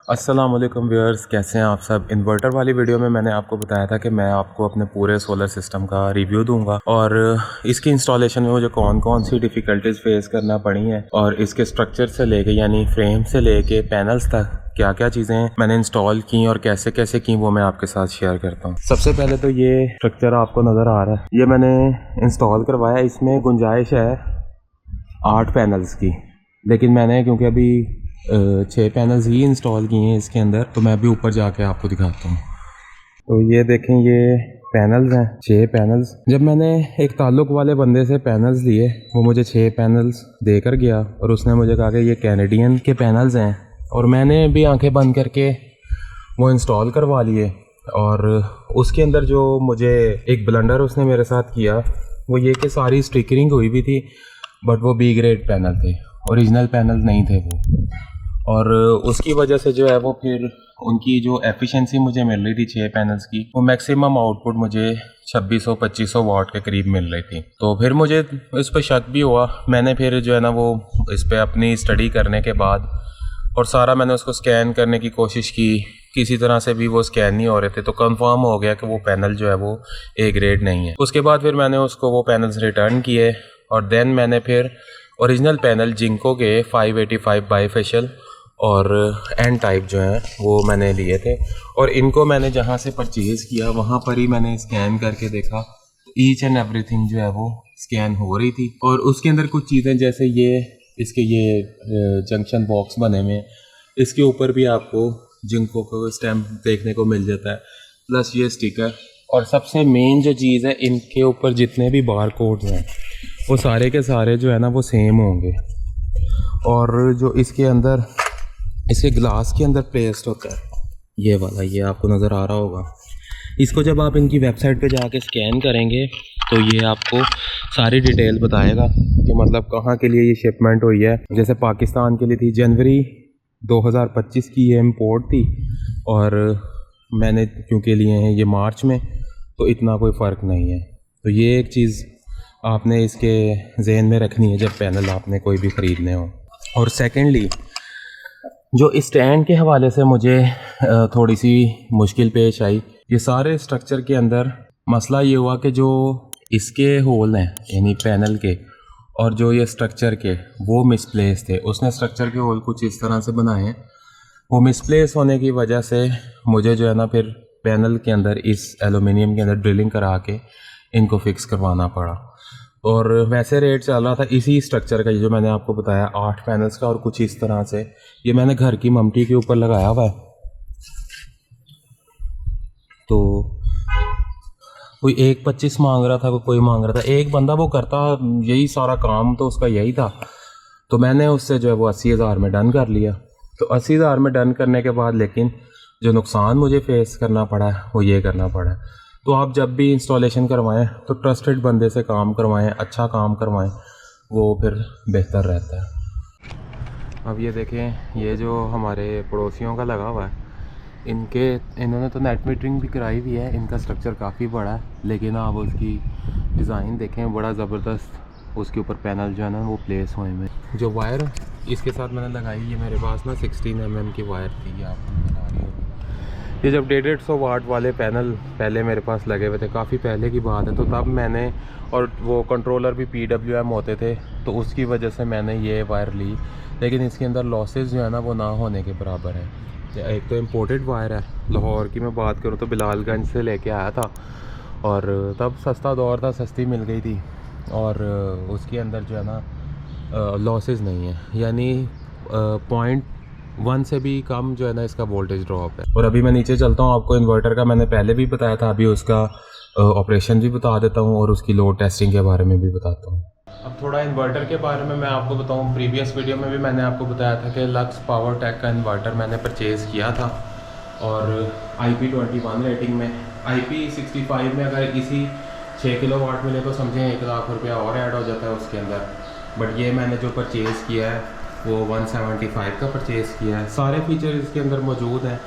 अस्सलाम वालेकुम व्यूअर्स, कैसे हैं आप सब। इन्वर्टर वाली वीडियो में मैंने आपको बताया था कि मैं आपको अपने पूरे सोलर सिस्टम का रिव्यू दूंगा और इसकी इंस्टॉलेशन में मुझे कौन कौन सी डिफ़िकल्टीज़ फेस करना पड़ी हैं और इसके स्ट्रक्चर से लेके यानी फ्रेम से लेके पैनल्स तक क्या क्या चीज़ें मैंने इंस्टॉल की और कैसे कैसे की वो मैं आपके साथ शेयर करता हूँ। सबसे पहले तो ये स्ट्रक्चर आपको नज़र आ रहा है, ये मैंने इंस्टॉल करवाया। इसमें गुंजाइश है 8 पैनल्स की, लेकिन मैंने क्योंकि अभी 6 पैनल्स ही इंस्टॉल किए हैं इसके अंदर, तो मैं अभी ऊपर जाके आपको दिखाता हूँ। तो ये देखें, ये पैनल्स हैं, 6 पैनल्स। जब मैंने एक ताल्लुक़ वाले बंदे से पैनल्स लिए, वो मुझे 6 पैनल्स देकर गया और उसने मुझे कहा कि ये कैनेडियन के पैनल्स हैं, और मैंने भी आंखें बंद करके वो इंस्टॉल करवा लिए। और उसके अंदर जो मुझे एक ब्लंडर उसने मेरे साथ किया वो ये कि सारी स्टिकरिंग हुई भी थी, बट वो बी ग्रेड पैनल थे, ओरिजिनल पैनल नहीं थे वो। और उसकी वजह से जो है वो फिर उनकी जो एफिशिएंसी मुझे मिल रही थी 6 पैनल्स की, वो मैक्सिमम आउटपुट मुझे 2600-2500 वाट के करीब मिल रही थी। तो फिर मुझे इस पर शक भी हुआ। मैंने फिर जो है ना वो इस पर अपनी स्टडी करने के बाद और सारा मैंने उसको स्कैन करने की कोशिश की, किसी तरह से भी वो स्कैन नहीं हो रहे थे, तो कंफर्म हो गया कि वो पैनल जो है वो ए ग्रेड नहीं है। उसके बाद फिर मैंने उसको वो पैनल्स रिटर्न किए और देन मैंने फिर ओरिजिनल पैनल जिंको के 585 बाईफेशियल और एन टाइप जो हैं वो मैंने लिए थे, और इनको मैंने जहाँ से परचेज़ किया वहाँ पर ही मैंने स्कैन करके देखा, ईच एंड एवरीथिंग जो है वो स्कैन हो रही थी। और उसके अंदर कुछ चीज़ें जैसे ये इसके ये जंक्शन बॉक्स बने हुए हैं, इसके ऊपर भी आपको जिंको को स्टैम्प देखने को मिल जाता है, प्लस ये स्टिकर। और सबसे मेन जो चीज़ है, इनके ऊपर जितने भी बार कोड्स हैं वो सारे के सारे जो है ना वो सेम होंगे। और जो इसके अंदर इसके ग्लास के अंदर पेस्ट होता है, ये वाला, ये आपको नज़र आ रहा होगा। इसको जब आप इनकी वेबसाइट पे जाके स्कैन करेंगे तो ये आपको सारी डिटेल बताएगा कि मतलब कहाँ के लिए ये शिपमेंट हुई है। जैसे पाकिस्तान के लिए थी, जनवरी 2025 की ये इम्पोर्ट थी, और मैंने क्योंकि लिए हैं ये मार्च में, तो इतना कोई फ़र्क नहीं है। तो ये एक चीज़ आपने इसके जहन में रखनी है जब पैनल आपने कोई भी ख़रीदने हो। और सेकेंडली, जो स्टैंड के हवाले से मुझे थोड़ी सी मुश्किल पेश आई, ये सारे स्ट्रक्चर के अंदर मसला ये हुआ कि जो इसके होल हैं यानी पैनल के और जो ये स्ट्रक्चर के, वो मिसप्लेस थे। उसने स्ट्रक्चर के होल कुछ इस तरह से बनाए हैं, वो मिसप्लेस होने की वजह से मुझे जो है ना फिर पैनल के अंदर इस एलुमिनियम के अंदर ड्रिलिंग करा के इनको फिक्स करवाना पड़ा। और वैसे रेट चल रहा था इसी स्ट्रक्चर का, जो मैंने आपको बताया 8 पैनल्स का, और कुछ इस तरह से ये मैंने घर की ममटी के ऊपर लगाया हुआ है। तो कोई 1.25 मांग रहा था, कोई मांग रहा था, एक बंदा वो करता यही सारा काम, तो उसका यही था। तो मैंने उससे जो है वो 80,000 में डन कर लिया। तो 80,000 में डन करने के बाद लेकिन जो नुकसान मुझे फेस करना पड़ा है वो ये करना पड़ा है। तो आप जब भी इंस्टॉलेशन करवाएं तो ट्रस्टेड बंदे से काम करवाएं, अच्छा काम करवाएं, वो फिर बेहतर रहता है। अब ये देखें, ये जो हमारे पड़ोसियों का लगा हुआ है, इन्होंने तो नेट मीटरिंग भी कराई हुई है। इनका स्ट्रक्चर काफ़ी बड़ा है, लेकिन आप उसकी डिज़ाइन देखें, बड़ा ज़बरदस्त उसके ऊपर पैनल जो है ना वो प्लेस हुए हैं। जो वायर इसके साथ मैंने लगाई, ये मेरे पास ना 16 mm की वायर थी, ये आपको बता रही हूँ। ये जब 150 वाट वाले पैनल पहले मेरे पास लगे हुए थे, काफ़ी पहले की बात है, तो तब मैंने, और वो कंट्रोलर भी PWM होते थे, तो उसकी वजह से मैंने ये वायर ली। लेकिन इसके अंदर लॉसेस जो है ना वो ना होने के बराबर है। एक तो इम्पोर्टेड वायर है, लाहौर की मैं बात करूँ तो बिलालगंज से लेके आया था, और तब सस्ता दौर था, सस्ती मिल गई थी, और उसके अंदर जो है ना लॉसेस नहीं है, यानी 0.1 से भी कम जो है ना इसका वोल्टेज ड्रॉप है। और अभी मैं नीचे चलता हूँ, आपको इन्वर्टर का मैंने पहले भी बताया था, अभी उसका ऑपरेशन भी बता देता हूँ और उसकी लोड टेस्टिंग के बारे में भी बताता हूँ। अब थोड़ा इन्वर्टर के बारे में मैं आपको बताऊँ, प्रीवियस वीडियो में भी मैंने आपको बताया था कि लक्स पावर टेक का इन्वर्टर मैंने परचेज़ किया था, और IP21 रेटिंग में, IP65 में अगर इसी 6 किलोवाट मिले तो समझें 1 लाख रुपया और ऐड हो जाता है उसके अंदर। बट ये मैंने जो परचेज़ किया है वो 175 का परचेज़ किया है। सारे फीचर इसके अंदर मौजूद हैं,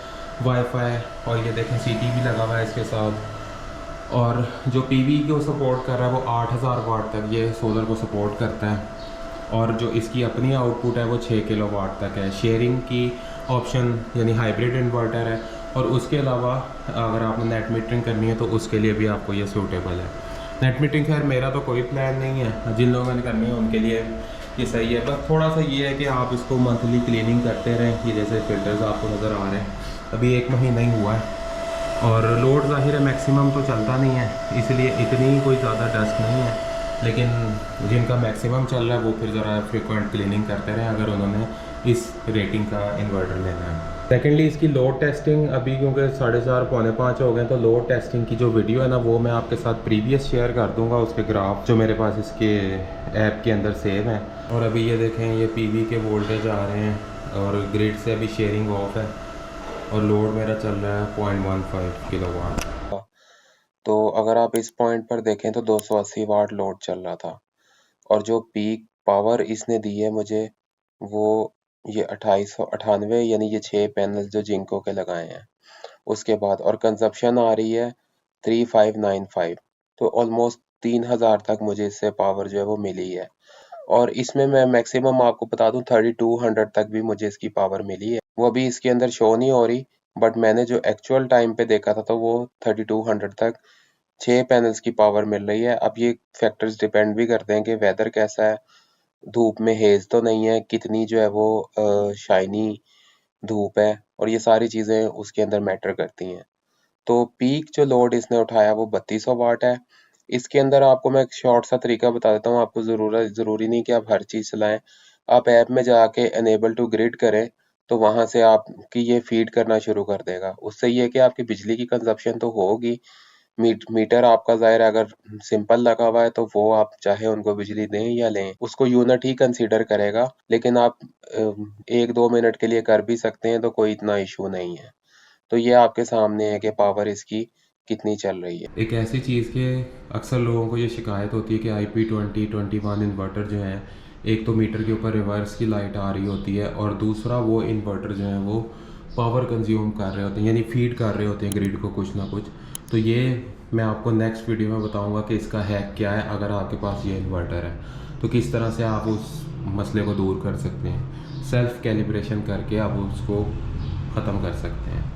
वाईफाई, और ये देखें CT भी लगा हुआ है इसके साथ, और जो PV को सपोर्ट कर रहा है वो 8000 वाट तक ये सोलर को सपोर्ट करता है, और जो इसकी अपनी आउटपुट है वो 6 किलोवाट तक है। शेयरिंग की ऑप्शन यानी हाइब्रिड इन्वर्टर है। और उसके अलावा अगर आपने नेट मीटरिंग करनी है तो उसके लिए भी आपको ये सूटेबल है। नेट मीटरिंग खैर मेरा तो कोई प्लान नहीं है, जिन लोगों ने करनी है उनके लिए ये सही है। बस थोड़ा सा ये है कि आप इसको मंथली क्लीनिंग करते रहें। ये जैसे फिल्टर्स आपको नज़र आ रहे हैं, अभी 1 महीना ही हुआ है और लोड ज़ाहिर है मैक्सिमम तो चलता नहीं है, इसलिए इतनी कोई ज़्यादा डस्ट नहीं है। लेकिन जिनका मैक्सिमम चल रहा है वो फिर ज़रा फ्रिक्वेंट क्लीनिंग करते रहें अगर उन्होंने इस रेटिंग का इन्वर्टर लेना है। सेकेंडली इसकी लोड टेस्टिंग अभी क्योंकि 4:30 पौने 5 हो गए, तो लोड टेस्टिंग की जो वीडियो है ना वो मैं आपके साथ प्रीवियस शेयर कर दूंगा, उसके ग्राफ जो मेरे पास इसके ऐप के अंदर सेव हैं। और अभी ये देखें, ये पीवी के वोल्टेज आ रहे हैं और ग्रिड से अभी शेयरिंग ऑफ है और लोड मेरा चल रहा है 0.15 किलोवाट। तो अगर आप इस पॉइंट पर देखें तो 280 वाट लोड चल रहा था और जो पीक पावर इसने दी है मुझे वो ये 2898 यानी ये 6 पैनल जो जिंको के लगाए हैं उसके बाद, और कंजप्शन आ रही है 3595। तो ऑलमोस्ट 3000 तक मुझे इससे पावर जो है वो मिली है। और इसमें मैं मैक्सिमम आपको बता दूं 3200 तक भी मुझे इसकी पावर मिली है। वो अभी इसके अंदर शो नहीं हो रही, बट मैंने जो एक्चुअल टाइम पे देखा था तो वो 3200 तक 6 पैनल्स की पावर मिल रही है। अब ये फैक्टर्स डिपेंड भी करते हैं कि वेदर कैसा है, धूप में हेज तो नहीं है, कितनी जो है वो शाइनी धूप है, और ये सारी चीज़ें उसके अंदर मैटर करती हैं। तो पीक जो लोड इसने उठाया वो 3200 वाट है। इसके अंदर आपको मैं एक शॉर्ट सा तरीका बता देता हूँ, आपको ज़रूरी नहीं कि आप हर चीज़ चलाएं। आप ऐप में जाके एनेबल टू ग्रिड करें तो वहाँ से आपकी ये फीड करना शुरू कर देगा। उससे ये है कि आपकी बिजली की कंजप्शन तो होगी, मीटर आपका ज़ाहिर है अगर सिंपल लगा हुआ है तो वो आप चाहे उनको बिजली दें या लें, उसको यूनिट ही कंसीडर करेगा। लेकिन आप 1-2 मिनट के लिए कर भी सकते हैं तो कोई इतना इशू नहीं है। तो ये आपके सामने है कि पावर इसकी कितनी चल रही है। एक ऐसी चीज़ के अक्सर लोगों को ये शिकायत होती है कि IP2021 इन्वर्टर जो है, एक तो मीटर के ऊपर रिवर्स की लाइट आ रही होती है और दूसरा वो इन्वर्टर जो है वो पावर कंज्यूम कर रहे होते हैं, यानी फीड कर रहे होते हैं ग्रिड को कुछ ना कुछ। तो ये मैं आपको नेक्स्ट वीडियो में बताऊंगा कि इसका हैक क्या है। अगर आपके पास ये इन्वर्टर है तो किस तरह से आप उस मसले को दूर कर सकते हैं, सेल्फ कैलिब्रेशन करके आप उसको ख़त्म कर सकते हैं।